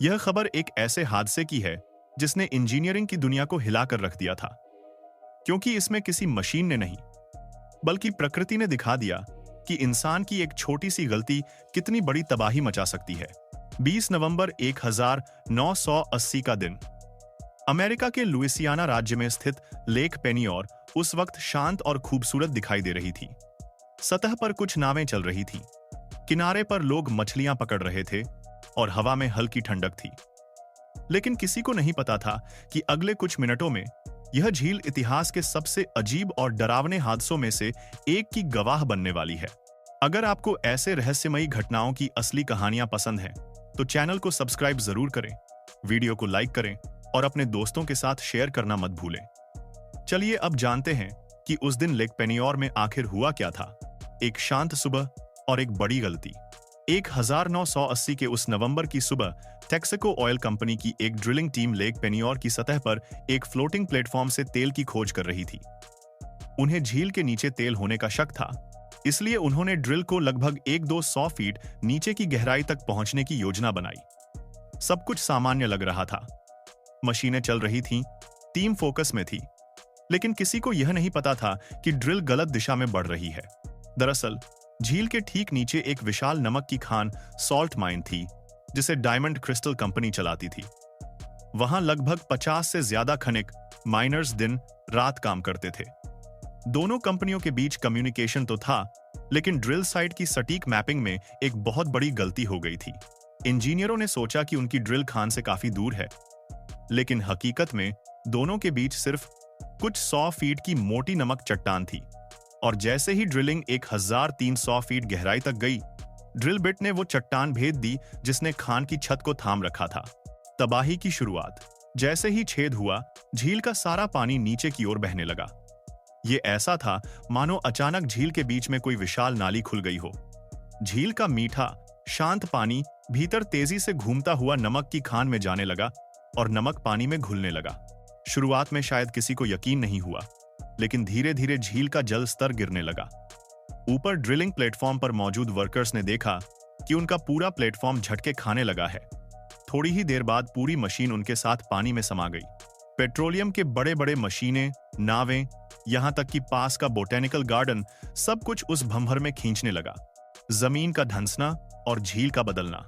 यह खबर एक ऐसे हादसे की है जिसने इंजीनियरिंग की दुनिया को हिलाकर रख दिया था, क्योंकि इसमें किसी मशीन ने नहीं, बल्कि प्रकृति ने दिखा दिया कि इंसान की एक छोटी सी गलती कितनी बड़ी तबाही मचा सकती है। 20 नवंबर 1980 का दिन अमेरिका के लुइसियाना राज्य में स्थित लेक पेनियोर उस वक्त शांत और खूबसूरत दिखाई दे रही थी। सतह पर कुछ नावें चल रही थीं, किनारे पर लोग मछलियां पकड़ रहे थे और हवा में हल्की ठंडक थी। लेकिन किसी को नहीं पता था कि अगले कुछ मिनटों में यह झील इतिहास के सबसे अजीब और डरावने हादसों में से एक की गवाह बनने वाली है। अगर आपको ऐसे रहस्यमयी घटनाओं की असली कहानियां पसंद हैं, तो चैनल को सब्सक्राइब जरूर करें, वीडियो को लाइक करें और अपने दोस्तों के साथ शेयर करना मत भूलें। चलिए अब जानते हैं कि उस दिन लेक पेनियोर में आखिर हुआ क्या था। एक शांत सुबह और एक बड़ी गलती। 1980 के उस नवंबर की सुबह टेक्साको ऑयल कंपनी की एक ड्रिलिंग टीम लेक पेनियोर की सतह पर एक फ्लोटिंग प्लेटफॉर्म से तेल की खोज कर रही थी। उन्हें झील के नीचे तेल होने का शक था, इसलिए उन्होंने ड्रिल को लगभग 1-200 फीट नीचे की गहराई तक पहुंचने की योजना बनाई। सब कुछ सामान्य लग रहा था, मशीनें चल रही थीं, टीम फोकस में थी, लेकिन किसी को यह नहीं पता था कि ड्रिल गलत दिशा में बढ़ रही है। दरअसल झील के ठीक नीचे एक विशाल नमक की खान सॉल्ट माइन थी, जिसे डायमंड क्रिस्टल कंपनी चलाती थी। वहां लगभग 50 से ज्यादा खनिक माइनर्स दिन रात काम करते थे। दोनों कंपनियों के बीच कम्युनिकेशन तो था, लेकिन ड्रिल साइट की सटीक मैपिंग में एक बहुत बड़ी गलती हो गई थी। इंजीनियरों ने सोचा कि उनकी ड्रिल खान से काफी दूर है, लेकिन हकीकत में दोनों के बीच सिर्फ कुछ 100 फीट की मोटी नमक चट्टान थी। और जैसे ही ड्रिलिंग 1300 फीट गहराई तक गई, ड्रिल बिट ने वो चट्टान भेद दी जिसने खान की छत को थाम रखा था। तबाही की शुरुआत। जैसे ही छेद हुआ, झील का सारा पानी नीचे की ओर बहने लगा। ये ऐसा था मानो अचानक झील के बीच में कोई विशाल नाली खुल गई हो। झील का मीठा शांत पानी भीतर तेजी से घूमता हुआ नमक की खान में जाने लगा और नमक पानी में घुलने लगा। शुरुआत में शायद किसी को यकीन नहीं हुआ, लेकिन धीरे धीरे झील का जल स्तर गिरने लगा। ऊपर ड्रिलिंग प्लेटफॉर्म पर मौजूद वर्कर्स ने देखा कि उनका पूरा प्लेटफॉर्म झटके खाने लगा है। थोड़ी ही देर बाद पूरी मशीन उनके साथ पानी में समा गई। पेट्रोलियम के बड़े बड़े मशीनें, नावें, यहां तक कि पास का बोटेनिकल गार्डन, सब कुछ उस भंवर में खींचने लगा। जमीन का धंसना और झील का बदलना।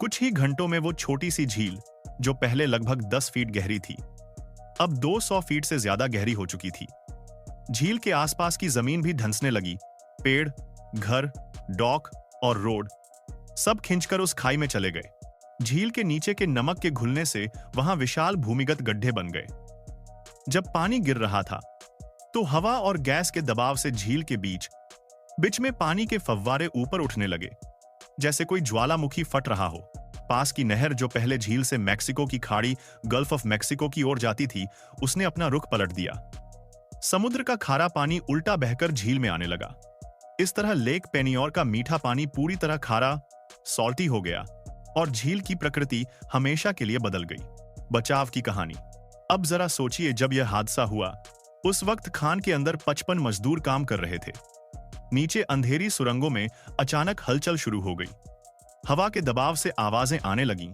कुछ ही घंटों में वो छोटी सी झील, जो पहले लगभग 10 फीट गहरी थी, अब 200 फीट से ज्यादा गहरी हो चुकी थी। झील के आसपास की जमीन भी धंसने लगी। पेड़, घर, डॉक और रोड सब खिंचकर उस खाई में चले गए। झील के नीचे के नमक के घुलने से वहां विशाल भूमिगत गड्ढे बन गए। जब पानी गिर रहा था, तो हवा और गैस के दबाव से झील के बीच में पानी के फव्वारे ऊपर उठने लगे, जैसे कोई ज्वालामुखी फट रहा हो। पास की नहर, जो पहले झील से मैक्सिको की खाड़ी गल्फ ऑफ मैक्सिको की ओर जाती थी, उसने अपना रुख पलट दिया। समुद्र का खारा पानी उल्टा बहकर झील में आने लगा। इस तरह लेक पेनियोर का मीठा पानी पूरी तरह खारा, सॉल्टी हो गया और झील की प्रकृति हमेशा के लिए बदल गई। बचाव की कहानी। अब जरा सोचिए, जब यह हादसा हुआ, उस वक्त खान के अंदर 55 मजदूर काम कर रहे थे। नीचे अंधेरी सुरंगों में अचानक हलचल शुरू हो गई। हवा के दबाव से आवाजें आने लगीं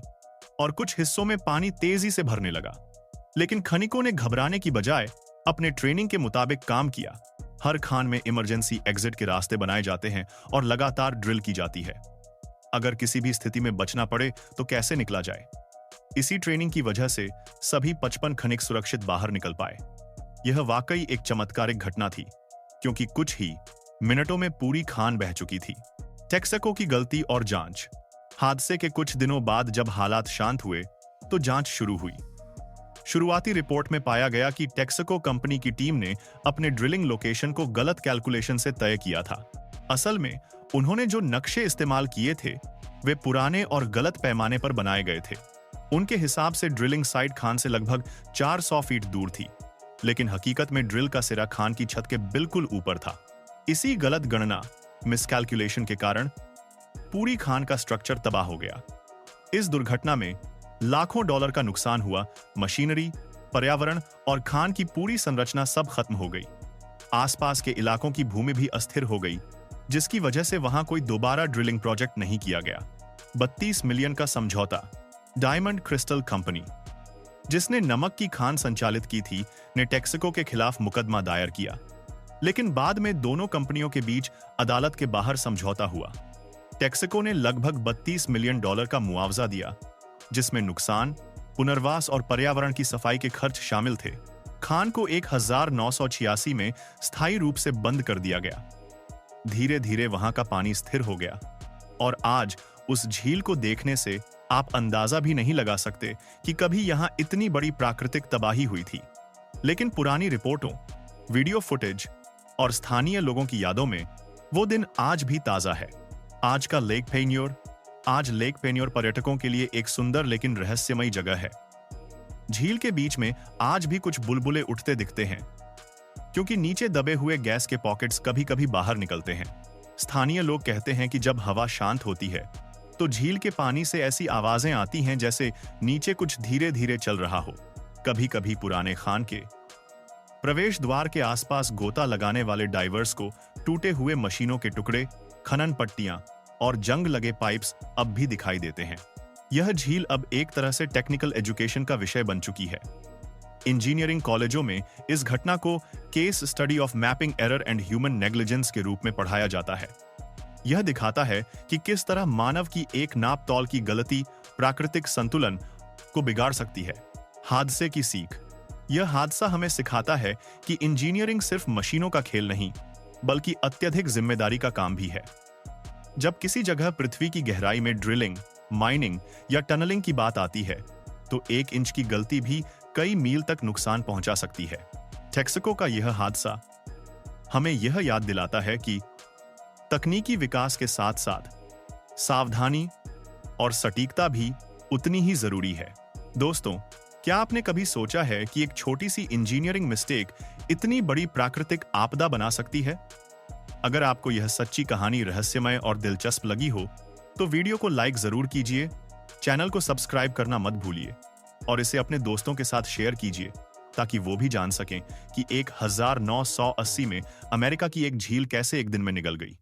और कुछ हिस्सों में पानी तेजी से भरने लगा। लेकिन खनिकों ने घबराने की बजाय अपने ट्रेनिंग के मुताबिक काम किया। हर खान में इमरजेंसी एग्जिट के रास्ते बनाए जाते हैं और लगातार ड्रिल की जाती है। अगर किसी भी स्थिति में बचना पड़े तो कैसे निकला जाए। इसी ट्रेनिंग की वजह से सभी 55 खनिक सुरक्षित बाहर निकल पाए। यह वाकई एक चमत्कारिक घटना थी, क्योंकि कुछ ही मिनटों में पूरी खान बह चुकी थी। टेक्साको की गलती और जांच। हादसे के कुछ दिनों बाद जब हालात शांत हुए, तो जांच शुरू हुई। शुरुआती रिपोर्ट में पाया गया कि टेक्साको कंपनी की टीम ने अपने ड्रिलिंग लोकेशन को गलत कैलकुलेशन से तय किया था। असल में उन्होंने जो नक्शे इस्तेमाल किए थे, वे पुराने और गलत पैमाने पर बनाए गए थे। उनके हिसाब से ड्रिलिंग साइट खान से लगभग 400 फीट दूर थी, लेकिन हकीकत में ड्रिल का सिरा खान की छत के बिल्कुल ऊपर था। इसी गलत गणना, मिसकैलकुलेशन के कारण पूरी खान का स्ट्रक्चर तबाह हो गया। इस दुर्घटना में लाखों डॉलर का नुकसान हुआ। मशीनरी, पर्यावरण और खान की पूरी संरचना सब खत्म हो गई। आसपास के इलाकों की भूमि भी अस्थिर हो गई, जिसकी वजह से वहां कोई दोबारा ड्रिलिंग प्रोजेक्ट नहीं किया गया। 32 मिलियन का समझौता। डायमंड क्रिस्टल कंपनी, जिसने नमक की खान संचालित की थी, ने टेक्साको के खिलाफ मुकदमा दायर किया, लेकिन बाद में दोनों कंपनियों के बीच अदालत के बाहर समझौता हुआ। टेक्साको ने लगभग $32 मिलियन का मुआवजा दिया, जिसमें नुकसान, पुनर्वास और पर्यावरण की सफाई के खर्च शामिल थे। खान को 1986 में स्थायी रूप से बंद कर दिया गया। धीरे धीरे वहां का पानी स्थिर हो गया और आज उस झील को देखने से आप अंदाजा भी नहीं लगा सकते कि कभी यहां इतनी बड़ी प्राकृतिक तबाही हुई थी। लेकिन पुरानी रिपोर्टों, वीडियो फुटेज और स्थानीय लोगों की यादों में वो दिन आज भी ताजा है। आज लेक पेन्योर पर्यटकों के लिए एक सुंदर लेकिन रहस्यमयी जगह है। झील के बीच में आज भी कुछ बुलबुले उठते दिखते हैं, क्योंकि नीचे दबे हुए गैस के पॉकेट्स कभी-कभी बाहर निकलते हैं। स्थानीय लोग कहते हैं कि जब हवा शांत होती है तो झील के पानी से ऐसी आवाजें आती हैं जैसे नीचे कुछ धीरे-धीरे चल रहा हो। कभी-कभी पुराने खान के प्रवेश द्वार के आसपास गोता लगाने वाले डाइवर्स को टूटे हुए मशीनों के टुकड़े, खनन पट्टियां और जंग लगे पाइप्स अब भी दिखाई देते हैं। यह झील अब एक तरह से टेक्निकल एजुकेशन का विषय बन चुकी है। इंजीनियरिंग कॉलेजों में इस घटना को case study of mapping error and human negligence के रूप में पढ़ाया जाता है। यह दिखाता है कि किस तरह मानव की एक नाप तौल की गलती प्राकृतिक संतुलन को बिगाड़ सकती है। हादसे की सीख। यह हादसा हमें सिखाता है कि इंजीनियरिंग सिर्फ मशीनों का खेल नहीं, बल्कि अत्यधिक जिम्मेदारी का काम भी है। जब किसी जगह पृथ्वी की गहराई में ड्रिलिंग, माइनिंग या टनलिंग की बात आती है, तो 1 इंच की गलती भी कई मील तक नुकसान पहुंचा सकती है। टेक्साको का यह हादसा हमें यह याद दिलाता है कि तकनीकी विकास के साथ साथ सावधानी और सटीकता भी उतनी ही जरूरी है। दोस्तों, क्या आपने कभी सोचा है कि एक छोटी सी इंजीनियरिंग मिस्टेक इतनी बड़ी प्राकृतिक आपदा बना सकती है? अगर आपको यह सच्ची कहानी रहस्यमय और दिलचस्प लगी हो, तो वीडियो को लाइक जरूर कीजिए, चैनल को सब्सक्राइब करना मत भूलिए और इसे अपने दोस्तों के साथ शेयर कीजिए, ताकि वो भी जान सकें कि 1980 में अमेरिका की एक झील कैसे एक दिन में निगल गई।